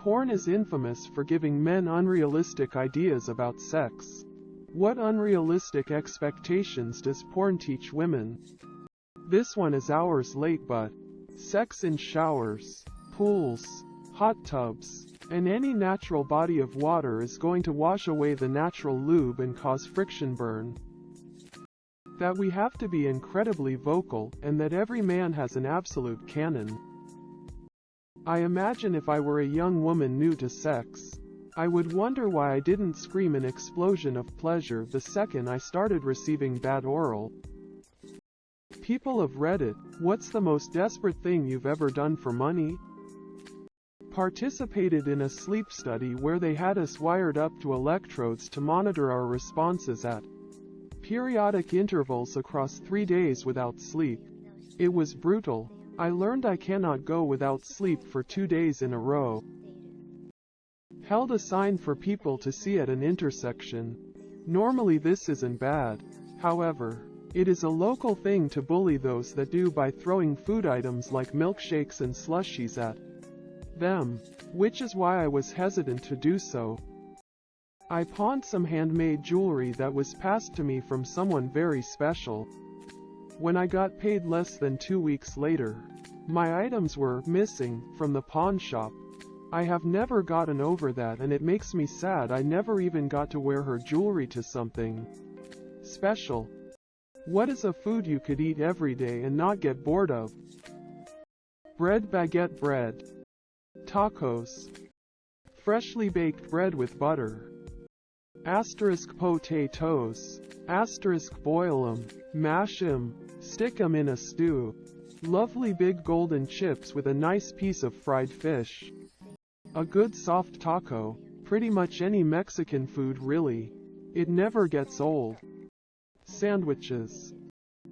Porn is infamous for giving men unrealistic ideas about sex. What unrealistic expectations does porn teach women? This one is hours late, but sex in showers, pools, hot tubs, and any natural body of water is going to wash away the natural lube and cause friction burn. That we have to be incredibly vocal, and that every man has an absolute canon. I imagine if I were a young woman new to sex, I would wonder why I didn't scream an explosion of pleasure the second I started receiving bad oral. People of Reddit, what's the most desperate thing you've ever done for money? Participated in a sleep study where they had us wired up to electrodes to monitor our responses at periodic intervals across 3 days without sleep. It was brutal. I learned I cannot go without sleep for 2 days in a row. Held a sign for people to see at an intersection. Normally this isn't bad. However, it is a local thing to bully those that do by throwing food items like milkshakes and slushies at them, which is why I was hesitant to do so. I pawned some handmade jewelry that was passed to me from someone very special. When I got paid less than 2 weeks later, my items were missing from the pawn shop. I have never gotten over that, and it makes me sad I never even got to wear her jewelry to something special. What is a food you could eat every day and not get bored of? Bread, baguette bread. Tacos. Freshly baked bread with butter. Asterisk potatoes. Asterisk boil 'em, mash 'em, stick 'em in a stew. Lovely big golden chips with a nice piece of fried fish. A good soft taco. Pretty much any Mexican food really. It never gets old. Sandwiches.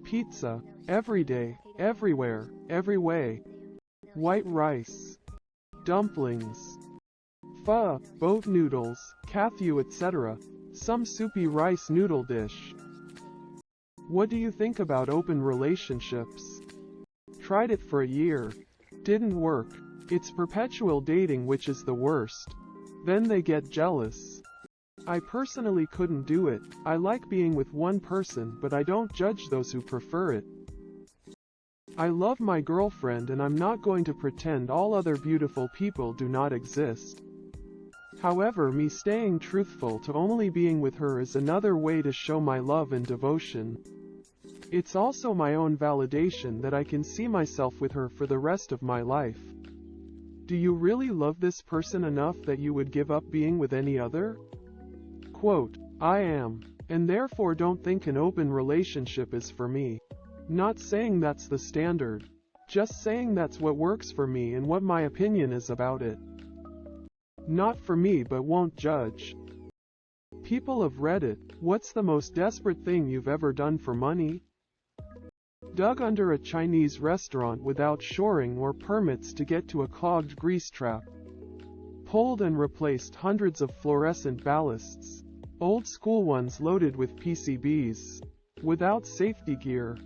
Pizza. Every day, everywhere, every way. White rice. Dumplings. Pho, boat noodles, kathu, etc. Some soupy rice noodle dish. What do you think about open relationships? Tried it for a year. Didn't work. It's perpetual dating which is the worst. Then they get jealous. I personally couldn't do it. I like being with one person, but I don't judge those who prefer it. I love my girlfriend and I'm not going to pretend all other beautiful people do not exist. However, me staying truthful to only being with her is another way to show my love and devotion. It's also my own validation that I can see myself with her for the rest of my life. Do you really love this person enough that you would give up being with any other? Quote, I am, and therefore don't think an open relationship is for me. Not saying that's the standard, just saying that's what works for me and what my opinion is about it. Not for me, but won't judge. People of Reddit, what's the most desperate thing you've ever done for money? Dug under a Chinese restaurant without shoring or permits to get to a clogged grease trap. Pulled and replaced hundreds of fluorescent ballasts. Old school ones loaded with PCBs. Without safety gear.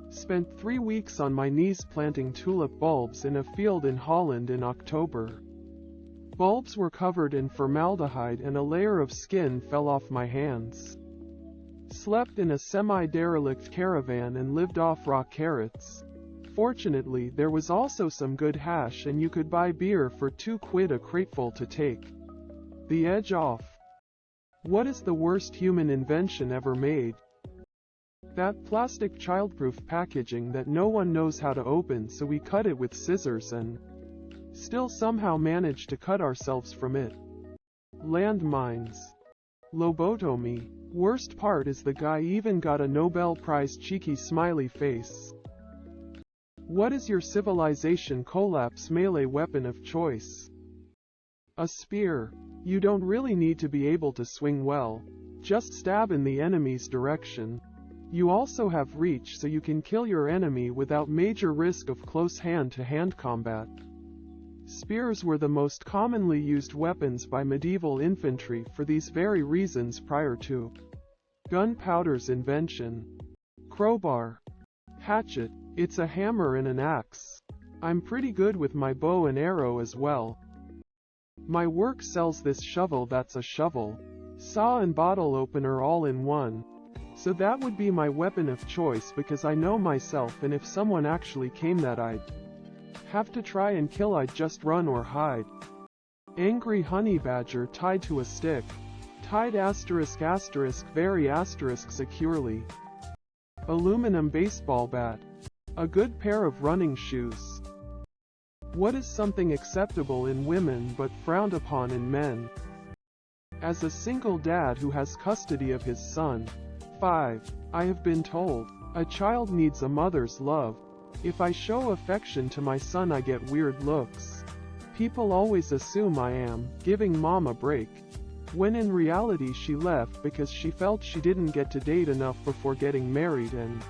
Spent 3 weeks on my knees planting tulip bulbs in a field in Holland in October. Bulbs were covered in formaldehyde and a layer of skin fell off my hands. Slept in a semi-derelict caravan and lived off raw carrots. Fortunately, there was also some good hash and you could buy beer for £2 a crateful to take the edge off. What is the worst human invention ever made? That plastic childproof packaging that no one knows how to open, so we cut it with scissors and still somehow manage to cut ourselves from it. Landmines. Lobotomy. Worst part is the guy even got a Nobel Prize cheeky smiley face. What is your civilization collapse melee weapon of choice? A spear. You don't really need to be able to swing well. Just stab in the enemy's direction. You also have reach, so you can kill your enemy without major risk of close hand-to-hand combat. Spears were the most commonly used weapons by medieval infantry for these very reasons prior to gunpowder's invention. Crowbar. Hatchet. It's a hammer and an axe. I'm pretty good with my bow and arrow as well. My work sells this shovel that's a shovel. Saw and bottle opener all in one. So that would be my weapon of choice because I know myself, and if someone actually came that I'd have to try and kill, I'd just run or hide. Angry honey badger tied to a stick. Tied asterisk asterisk very asterisk securely. Aluminum baseball bat. A good pair of running shoes. What is something acceptable in women but frowned upon in men? As a single dad who has custody of his son. 5. I have been told, a child needs a mother's love. If I show affection to my son, I get weird looks. People always assume I am giving mom a break, when in reality she left because she felt she didn't get to date enough before getting married and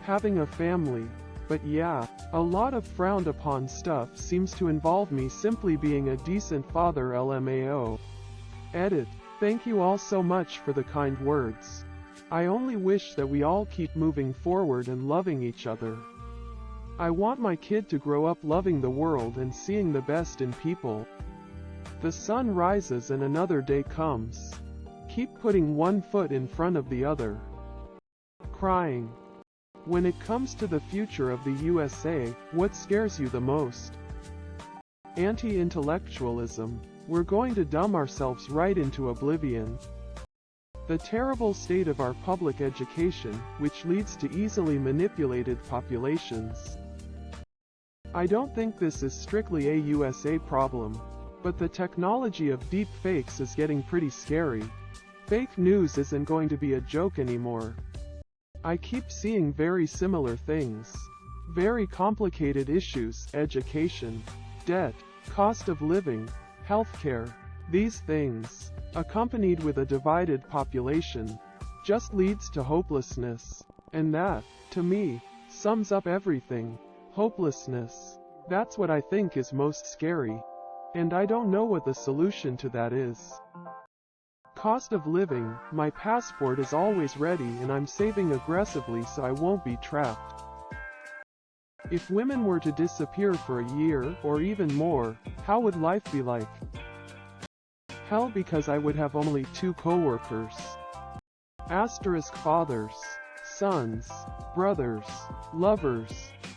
having a family. But yeah, a lot of frowned upon stuff seems to involve me simply being a decent father. LMAO. Edit. Thank you all so much for the kind words. I only wish that we all keep moving forward and loving each other. I want my kid to grow up loving the world and seeing the best in people. The sun rises and another day comes. Keep putting one foot in front of the other. Crying. When it comes to the future of the USA, what scares you the most? Anti-intellectualism. We're going to dumb ourselves right into oblivion. The terrible state of our public education, which leads to easily manipulated populations. I don't think this is strictly a USA problem, but the technology of deep fakes is getting pretty scary. Fake news isn't going to be a joke anymore. I keep seeing very similar things. Very complicated issues: education, debt, cost of living, healthcare. These things, accompanied with a divided population, just leads to hopelessness. And that, to me, sums up everything. Hopelessness. That's what I think is most scary. And I don't know what the solution to that is. Cost of living. My passport is always ready and I'm saving aggressively so I won't be trapped. If women were to disappear for a year, or even more, how would life be like? Hell, because I would have only 2 co-workers. Asterisk fathers, sons, brothers, lovers,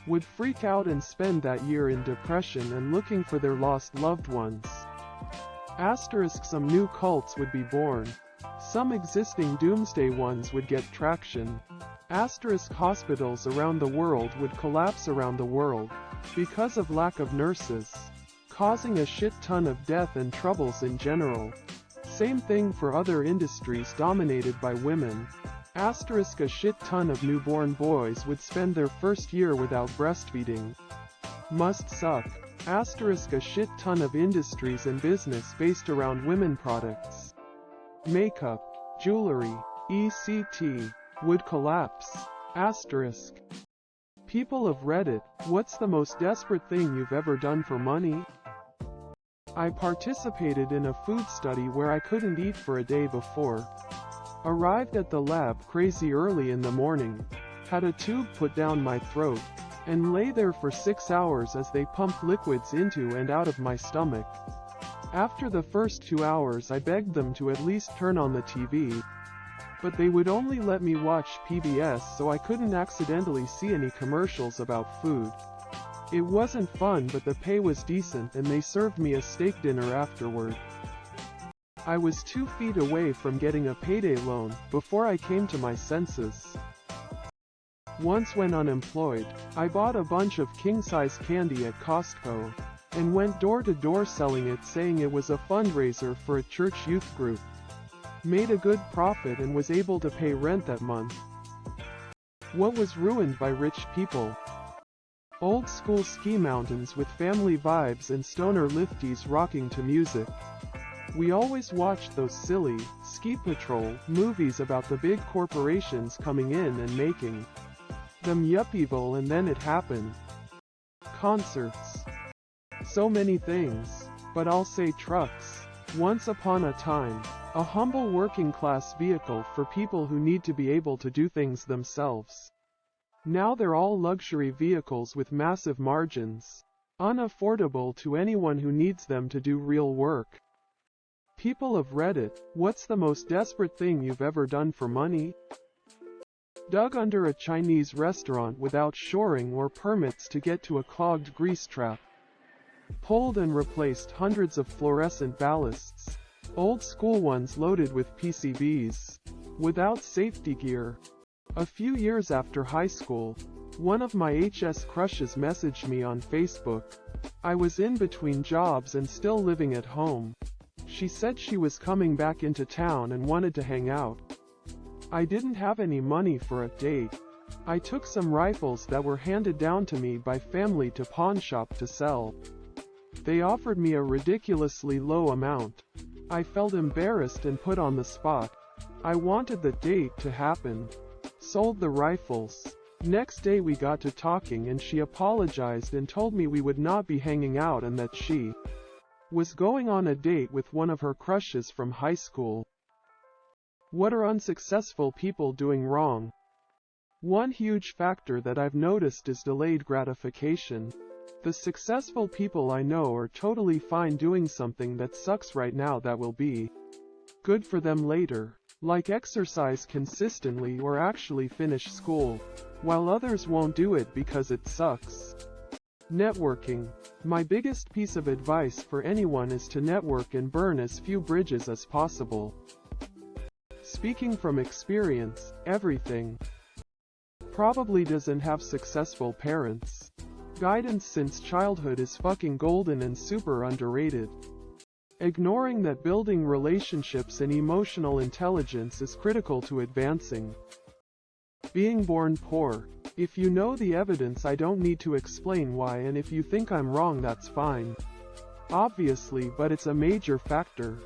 would freak out and spend that year in depression and looking for their lost loved ones. Asterisk some new cults would be born. Some existing doomsday ones would get traction. Asterisk hospitals around the world would collapse around the world, because of lack of nurses, causing a shit ton of death and troubles in general. Same thing for other industries dominated by women. Asterisk a shit ton of newborn boys would spend their first year without breastfeeding. Must suck. Asterisk a shit ton of industries and business based around women products, makeup, jewelry, etc. would collapse. Asterisk. People of Reddit, what's the most desperate thing you've ever done for money? I participated in a food study where I couldn't eat for a day before. Arrived at the lab crazy early in the morning, had a tube put down my throat, and lay there for 6 hours as they pumped liquids into and out of my stomach. After the first 2 hours I begged them to at least turn on the TV, but they would only let me watch PBS so I couldn't accidentally see any commercials about food. It wasn't fun, but the pay was decent and they served me a steak dinner afterward. I was 2 feet away from getting a payday loan before I came to my senses. Once when unemployed, I bought a bunch of king-size candy at Costco, and went door to door selling it, saying it was a fundraiser for a church youth group. Made a good profit and was able to pay rent that month. What was ruined by rich people? Old school ski mountains with family vibes and stoner lifties rocking to music. We always watched those silly, Ski Patrol, movies about the big corporations coming in and making them yuppieval, and then it happened. Concerts. So many things. But I'll say trucks. Once upon a time, a humble working class vehicle for people who need to be able to do things themselves. Now they're all luxury vehicles with massive margins. unaffordable to anyone who needs them to do real work. People of Reddit, what's the most desperate thing you've ever done for money? Dug under a Chinese restaurant without shoring or permits to get to a clogged grease trap. Pulled and replaced hundreds of fluorescent ballasts, old school ones loaded with PCBs, without safety gear. A few years after high school, one of my HS crushes messaged me on Facebook. I was in between jobs and still living at home. She said she was coming back into town and wanted to hang out. I didn't have any money for a date. I took some rifles that were handed down to me by family to pawn shop to sell. They offered me a ridiculously low amount. I felt embarrassed and put on the spot. I wanted the date to happen. Sold the rifles. Next day we got to talking and she apologized and told me we would not be hanging out and that she was going on a date with one of her crushes from high school. What are unsuccessful people doing wrong? One huge factor that I've noticed is delayed gratification. The successful people I know are totally fine doing something that sucks right now that will be good for them later, like exercise consistently or actually finish school, while others won't do it because it sucks. Networking. My biggest piece of advice for anyone is to network and burn as few bridges as possible. Speaking from experience, everything probably doesn't have successful parents. Guidance since childhood is fucking golden and super underrated. Ignoring that building relationships and emotional intelligence is critical to advancing. Being born poor. If you know the evidence, I don't need to explain why, and if you think I'm wrong, that's fine. Obviously, but it's a major factor.